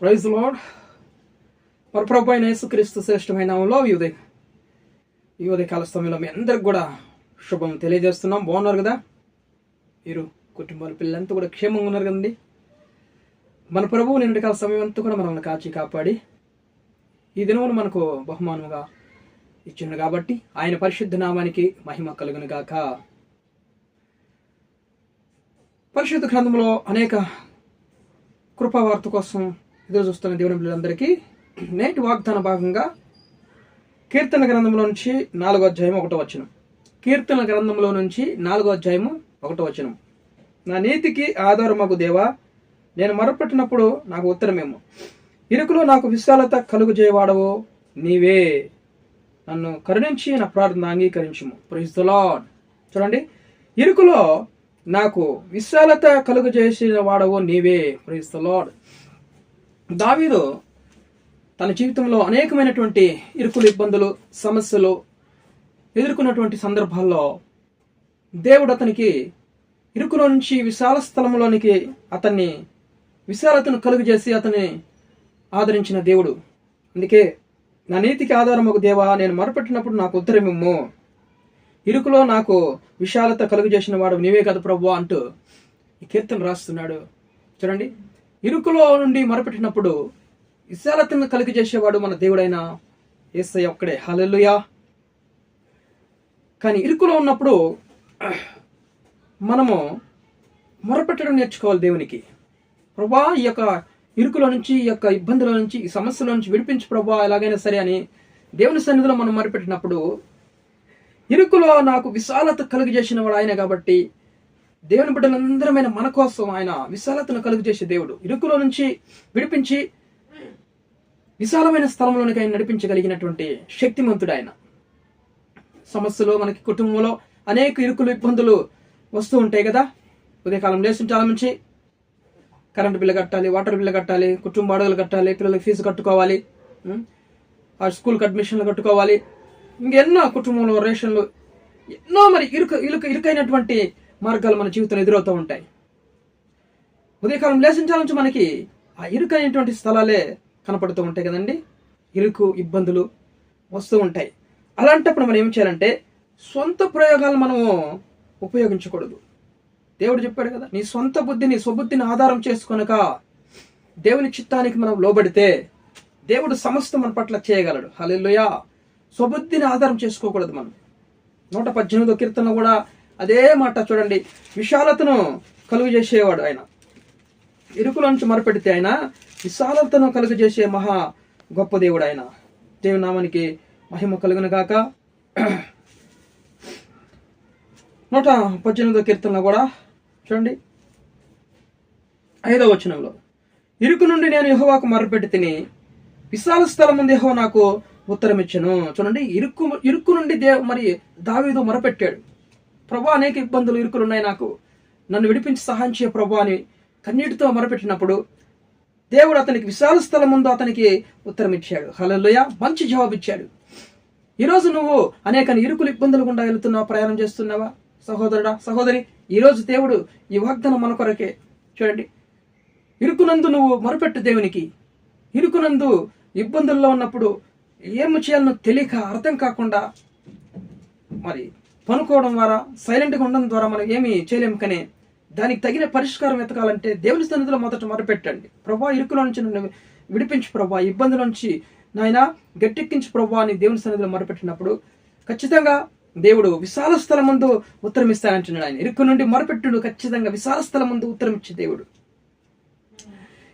Praise lord. మన ప్రభు అయిన యేసుక్రీస్తు శ్రేష్టమైన నామములో ఈ ఉదయకాల సమయంలో మీ అందరికి కూడా శుభం తెలియజేస్తున్నాం. బాగున్నారు కదా? మీరు కుటుంబాల పిల్లలంతా కూడా క్షేమంగా ఉన్నారు కదండి. మన ప్రభువు నిన్నటి కాల సమయం అంతా కూడా మనల్ని కాచి కాపాడి ఈ దినమును మనకు బహుమానముగా ఇచ్చిండు కాబట్టి ఆయన పరిశుద్ధ నామానికి మహిమ కలుగును గాక. పరిశుద్ధ గ్రంథంలో అనేక కృపావార్త కోసం ఎదురు చూస్తున్న దేవుని పిల్లలందరికీ నేటి వాగ్దాన భాగంగా కీర్తన గ్రంథంలో నుంచి 4వ అధ్యాయం 1వ వచనం. కీర్తన గ్రంథంలో నుంచి 4వ అధ్యాయము 1వ వచనం. నా నీతికి ఆధారమగు దేవా, నేను మొరపెట్టినప్పుడు నాకు ఉత్తరమేమో. ఇరుకులో నాకు విశాలత కలుగు చేయవాడవో నీవే. నన్ను కరుణించి నా ప్రార్థన అంగీకరించుము. Praise the lord. చూడండి, ఇరుకులో నాకు విశాలత కలుగు చేసిన వాడవో నీవే. Praise the lord. దావీదు తన జీవితంలో అనేకమైనటువంటి ఇరుకులు, ఇబ్బందులు, సమస్యలు ఎదుర్కొన్నటువంటి సందర్భాల్లో దేవుడు అతనికి ఇరుకులో నుంచి విశాల స్థలంలోనికి అతన్ని విశాలతను కలుగు చేసి అతన్ని ఆదరించిన దేవుడు. అందుకే నా నీతికి ఆధారమగు దేవా, నేను మొరపెట్టినప్పుడు నాకు ఉత్తరమిమ్ము. ఇరుకులో నాకు విశాలత కలుగు చేసిన వాడు నీవే కదా ప్రభువా అంటూ ఈ కీర్తన రాస్తున్నాడు. చూడండి, ఇరుకులో నుండి మొరపెట్టినప్పుడు విశాలతను కలుగు చేసేవాడు మన దేవుడైన యేసయ్య ఒక్కడే. హల్లెలూయా. కానీ ఇరుకులో ఉన్నప్పుడు మనము మొరపెట్టడం నేర్చుకోవాలి దేవునికి. ప్రభువా, ఈ యొక్క ఇరుకులో నుంచి, ఈ యొక్క ఇబ్బందుల నుంచి, ఈ సమస్యల నుంచి విడిపించు ప్రభువా, ఎలాగైనా సరే అని దేవుని సన్నిధిలో మనం మొరపెట్టినప్పుడు ఇరుకులో నాకు విశాలత కలుగు చేసిన వాడు ఆయన కాబట్టి దేవుని బిడ్డలందరమైన మన కోసం ఆయన విశాలతను కలుగు చేసే దేవుడు. ఇరుకులో నుంచి విడిపించి విశాలమైన స్థలంలోనికి ఆయన నడిపించగలిగినటువంటి శక్తిమంతుడు ఆయన. సమస్యలు మనకి కుటుంబంలో అనేక ఇరుకులు, ఇబ్బందులు వస్తూ ఉంటాయి కదా. ఉదయకాలం లేచిన చాలా నుంచి కరెంటు బిల్లు కట్టాలి, వాటర్ బిల్లు కట్టాలి, కుటుంబ అడుగులు కట్టాలి, పిల్లలకి ఫీజు కట్టుకోవాలి, ఆ స్కూల్కి అడ్మిషన్లు కట్టుకోవాలి, ఇంకెన్నో కుటుంబంలో రేషన్లు, ఎన్నో మరి ఇరుకైనటువంటి మార్గాలు మన జీవితంలో ఎదురవుతూ ఉంటాయి. ఉదయకాలం లేచించాల నుంచి మనకి ఆ ఇరుకైనటువంటి స్థలాలే కనపడుతూ ఉంటాయి కదండి. ఇరుకు, ఇబ్బందులు వస్తూ ఉంటాయి. అలాంటప్పుడు మనం ఏం చేయాలంటే సొంత ప్రయోగాలు మనము ఉపయోగించకూడదు. దేవుడు చెప్పాడు కదా, నీ సొంత బుద్ధిని, స్వబుద్ధిని ఆధారం చేసుకొనక దేవుని చిత్తానికి మనం లోబడితే దేవుడు సమస్తం మన పట్ల చేయగలడు. హల్లెలూయా. స్వబుద్ధిని ఆధారం చేసుకోకూడదు మనం. 118వ కీర్తన కూడా అదే మాట. చూడండి, విశాలతను కలుగు చేసేవాడు ఆయన. ఇరుకుల నుంచి మొరపెడితే ఆయన విశాలతను కలుగు చేసే మహా గొప్ప దేవుడు ఆయన. దేవుని నామానికి మహిమ కలుగును గాక. 118వ కీర్తనలో కూడా చూడండి 5వ వచనంలో, ఇరుకు నుండి నేను యెహోవాకు మొరపెట్టి తిని, విశాల స్థలం ముందు యెహోవా నాకు ఉత్తరం ఇచ్చెను. చూడండి, ఇరుకు నుండి మరి దావీదు మొరపెట్టాడు. ప్రభా, అనేక ఇబ్బందులు, ఇరుకులు ఉన్నాయి, నాకు నన్ను విడిపించి సహాయం చేయ ప్రభా అని కన్నీటితో మొరపెట్టినప్పుడు దేవుడు అతనికి విశాల స్థలం ముందు అతనికి ఉత్తరం ఇచ్చాడు. హల్లెలూయా. మంచి జవాబు ఇచ్చాడు. ఈరోజు నువ్వు అనేక ఇరుకులు, ఇబ్బందులు గుండా వెళుతున్నావా, ప్రయాణం చేస్తున్నావా సహోదరుడా, సహోదరి? ఈరోజు దేవుడు ఈ వాగ్దానం మన కొరకే. చూడండి, ఇరుకునందు నువ్వు మొరపెట్టు దేవునికి. ఇరుకునందు ఇబ్బందుల్లో ఉన్నప్పుడు ఏమి చేయాలనో తెలియక, అర్థం కాకుండా మరి పనుకోవడం ద్వారా, సైలెంట్గా ఉండడం ద్వారా మనం ఏమి చేయలేము. కానీ దానికి తగిన పరిష్కారం వెతకాలంటే దేవుని సన్నిధిలో మొదట మొరపెట్టండి. ప్రభా, ఇరుకులో నుంచి నన్ను విడిపించు ప్రభా, ఇబ్బందుల నుంచి నాయన గట్టెక్కించు ప్రభా అని దేవుని సన్నిధిలో మొరపెట్టినప్పుడు ఖచ్చితంగా దేవుడు విశాల స్థలం ముందు ఉత్తరం ఇస్తానంటున్నాడు. ఆయన ఇరుకు నుండి మొరపెట్టుడు ఖచ్చితంగా విశాల స్థలం ముందు ఉత్తరం ఇచ్చే దేవుడు.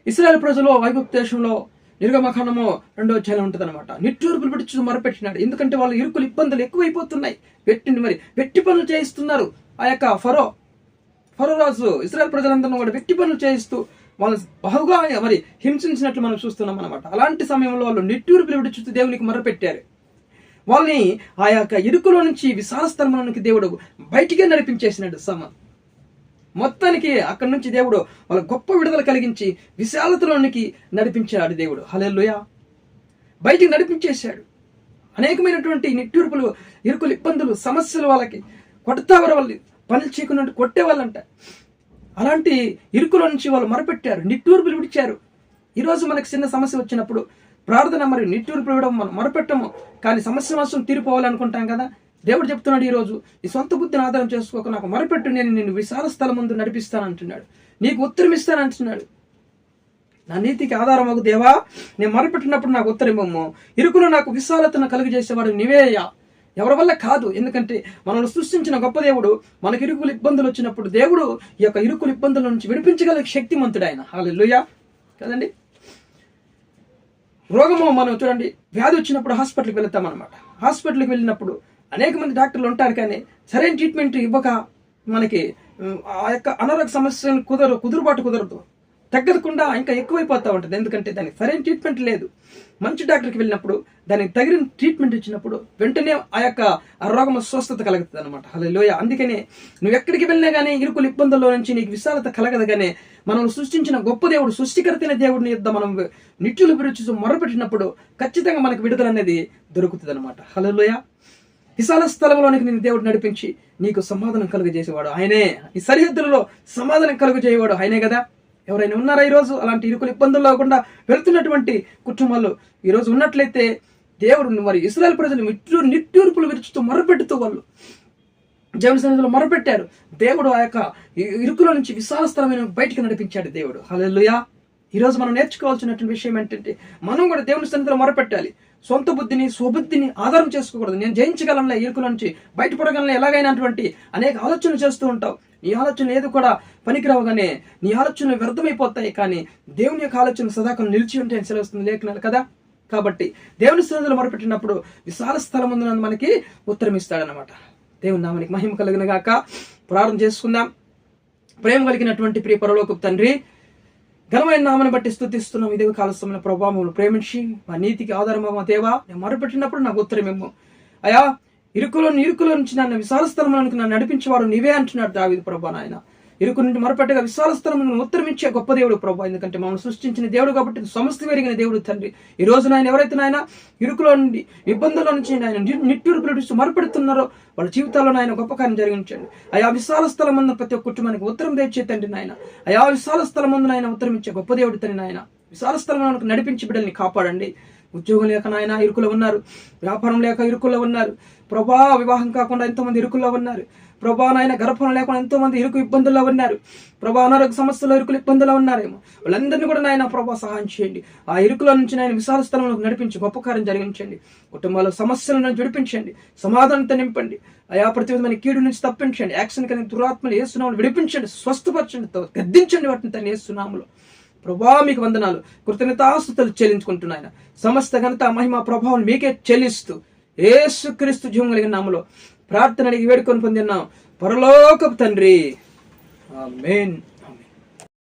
ఇశ్రాయేలు ప్రజలు ఐగుప్తు దేశంలో నిర్గమకాండము 2వ అధ్యాయం ఉంటుంది అనమాట. నిట్టూర్పులు పిడిచి మొరపెట్టినాడు. ఎందుకంటే వాళ్ళు ఇరుకులు, ఇబ్బందులు ఎక్కువైపోతున్నాయి. వెట్టి పనులు చేయిస్తున్నారు. ఆ యొక్క ఫరో రాజు ఇశ్రాయేలు ప్రజలందరినీ కూడా వెట్టి పనులు చేయిస్తూ వాళ్ళు బహుగా మరి హింసించినట్లు మనం చూస్తున్నాం అనమాట. అలాంటి సమయంలో వాళ్ళు నిట్టూర్పులు విడిచి దేవునికి మొరపెట్టారు. వాళ్ళని ఆ యొక్క ఇరుకులో నుంచి విశాల స్థలంలోనికి దేవుడు బయటికే నడిపించేసినాడు. మొత్తానికి అక్కడి నుంచి దేవుడు వాళ్ళ గొప్ప విడుదల కలిగించి విశాలతలోనికి నడిపించాడు దేవుడు. హల్లెలూయా. బయటికి నడిపించేశాడు. అనేకమైనటువంటి నిట్టూర్పులు, ఇరుకులు, ఇబ్బందులు, సమస్యలు వాళ్ళకి కొడతావర వాళ్ళు పనులు చేయకున్నట్టు కొట్టేవాళ్ళంట. అలాంటి ఇరుకుల నుంచి వాళ్ళు మొరపెట్టారు, నిట్టూర్పులు విడిచారు. ఈరోజు మనకు చిన్న సమస్య వచ్చినప్పుడు ప్రార్థన మరియు నిట్టూర్పు ఇవ్వడం మనం మొరపెట్టము, కానీ సమస్య మాత్రం తీరిపోవాలనుకుంటాం కదా. దేవుడు చెప్తున్నాడు, ఈరోజు ఈ సొంత బుద్ధిని ఆధారం చేసుకోక నాకు మొరపెట్టు, నేను నిన్ను విశాల స్థలం ముందు నడిపిస్తాను అంటున్నాడు. నీకు ఉత్తరం ఇస్తాను అంటున్నాడు. నా నీతికి ఆధారమగు దేవా, నేను మొరపెట్టినప్పుడు నాకు ఉత్తరమేమో, ఇరుకులో నాకు విశాలతను కలుగజేసేవాడు నీవేయ్యా. ఎవరి వల్ల కాదు, ఎందుకంటే మనల్ని సృష్టించిన గొప్ప దేవుడు. మనకు ఇరుకులు ఇబ్బందులు వచ్చినప్పుడు దేవుడు ఈ యొక్క ఇరుకులు ఇబ్బందుల నుంచి విడిపించగల శక్తిమంతుడు ఆయన. హల్లెలూయా కదండి. రోగము మనం చూడండి, వ్యాధి వచ్చినప్పుడు హాస్పిటల్కి వెళ్తాం అనమాట. హాస్పిటల్కి వెళ్ళినప్పుడు అనేక మంది డాక్టర్లు ఉంటారు, కానీ సరైన ట్రీట్మెంట్ ఇవ్వక మనకి ఆ యొక్క అనారోగ్య సమస్యను కుదురుబాటు తగ్గకుండా ఇంకా ఎక్కువైపోతూ ఉంటుంది. ఎందుకంటే దానికి సరైన ట్రీట్మెంట్ లేదు. మంచి డాక్టర్కి వెళ్ళినప్పుడు దానికి తగిన ట్రీట్మెంట్ ఇచ్చినప్పుడు వెంటనే ఆ యొక్క రోగం స్వస్థత కలుగుతుంది అనమాట. హల్లెలూయా. అందుకనే నువ్వు ఎక్కడికి వెళ్ళినా కానీ ఇరుకుల ఇబ్బందుల్లో నుంచి నీకు విశాలత కలగదు. కానీ మనం సృష్టించిన గొప్ప దేవుడు, సృష్టికర్తైన దేవుడిని యుద్ధ మనం నిత్యులు విరుచు మొరపెట్టినప్పుడు ఖచ్చితంగా మనకు విడుదల అనేది దొరుకుతుంది అనమాట. హల్లెలూయా. విశాల స్థలంలోనికి నేను దేవుడు నడిపించి నీకు సమాధానం కలుగజేసేవాడు ఆయనే. ఈ సరిహద్దులలో సమాధానం కలుగజేయవాడు ఆయనే కదా. ఎవరైనా ఉన్నారా ఈరోజు అలాంటి ఇరుకులు ఇబ్బందులు లేకుండా వెళ్తున్నటువంటి కుటుంబాలు ఈరోజు ఉన్నట్లయితే దేవుడు మరి ఇశ్రాయేలు ప్రజలు నిట్టూర్పులు విరుచుతూ మొరపెట్టుతూ వాళ్ళు దేవుని సన్నిధిలో మొరపెట్టారు. దేవుడు ఆ యొక్క ఇరుకుల నుంచి విశాల స్థలమైన బయటికి నడిపించాడు దేవుడు. హల్లెలూయా. ఈరోజు మనం నేర్చుకోవాల్సినటువంటి విషయం ఏంటంటే మనం కూడా దేవుని సన్నిధిలో మొరపెట్టాలి. సొంత బుద్ధిని స్వబుద్ధిని ఆధారం చేసుకోకూడదు. నేను జయించగలనులే, ఇరుకుల నుంచి బయటపడగలనే, ఎలాగైనటువంటి అనేక ఆలోచనలు చేస్తూ ఉంటావు. నీ ఆలోచన ఏది కూడా పనికిరావుగానే నీ ఆలోచనలు వ్యర్థమైపోతాయి. కానీ దేవుని యొక్క ఆలోచన సదాకాలం నిలిచి ఉంటే అని సెలవుస్తుంది లేఖనాలు కదా. కాబట్టి దేవుని సన్నిధిలో మొరపెట్టినప్పుడు విశాల స్థలం ముందు మనకి ఉత్తరం ఇస్తాడనమాట. దేవుని నామానికి మహిమ కలిగిన గాక. ప్రార్థన చేసుకుందాం. ప్రేమ కలిగినటువంటి ప్రియ పరలోకపు తండ్రి, ఘనమైన నామని బట్టి స్తుతిస్తున్నాం. ఇదే కాలస్థమైన ప్రభావములు ప్రేమించి మా నీతికి ఆధారమా దేవా, నేను మొరపెట్టినప్పుడు నాకు ఉత్తరమేమో అయా. ఇరుకులో నుంచి నన్ను విశాల స్థలంలోనికి నన్ను నడిపించేవాడు నీవే అంటున్నాడు దావీదు ప్రభా. నాయన ఇరుకు నుండి మొరపెట్టగా విశాల స్థలం ఉత్తరం ఇచ్చే గొప్ప దేవుడు ప్రభా. ఎందుకంటే మమ్మల్ని సృష్టించిన దేవుడు కాబట్టి సమస్త వెరిగిన దేవుడు తండ్రి. ఈ రోజు నాయన ఎవరైతే నాయన ఇరుకులో నుండి ఇబ్బందుల నుంచి ఆయన నిట్టూర్పులు విడుస్తూ మొరపెడుతున్నారో వాళ్ళ జీవితాల్లో నాయన గొప్ప కార్యం జరిగించండి. అయా విశాల స్థలం ముందు ప్రతి ఒక్క కుటుంబానికి ఉత్తరం తెచ్చే తండ్రి నాయన. అయా విశాల స్థలం ముందు నాయన ఉత్తరం ఇచ్చే గొప్ప దేవుడు తండ్రి నాయన. విశాల స్థలంలో నడిపించి బిడ్డల్ని కాపాడండి. ఉద్యోగం లేక నాయన ఇరుకులో ఉన్నారు, వ్యాపారం లేక ఇరుకుల్లో ఉన్నారు ప్రభా. వివాహం కాకుండా ఎంతోమంది ఇరుకుల్లో ఉన్నారు ప్రభా. నాయన గర్భం లేకుండా ఎంతో మంది ఇరుకు ఇబ్బందుల్లో ఉన్నారు ప్రభా. అనారోగ్య సమస్యలో ఇరుకులు ఇబ్బందుల్లో ఉన్నారేమో వాళ్ళందరినీ కూడా నాయన ప్రభా సహాయం చేయండి. ఆ ఇరుకుల నుంచి నాయన విశాల స్థలంలోకి నడిపించి గొప్ప కార్యం జరిగించండి. కుటుంబాల సమస్యల నుంచి విడిపించండి, సమాధానంతో నింపండి. అయా ప్రతి విధమైన కీడు నుంచి తప్పించండి. యాక్షన్ కలిగిన దురాత్మలు యేసునామములో విడిపించండి, స్వస్థపరచండి, గద్దించండి వాటిని తన యేసునామములో ప్రభా. మీకు వందనాలు, కృతజ్ఞతాస్తుతులు చెల్లించుకుంటున్నాయన. సమస్త ఘనత మహిమ ప్రభావం మీకే చెల్లిస్తూ యేసుక్రీస్తు జీవం కలిగిన నామములో ప్రార్థన అడిగి వేడుకొని పొందినాం పరలోకపు తండ్రి. ఆమేన్.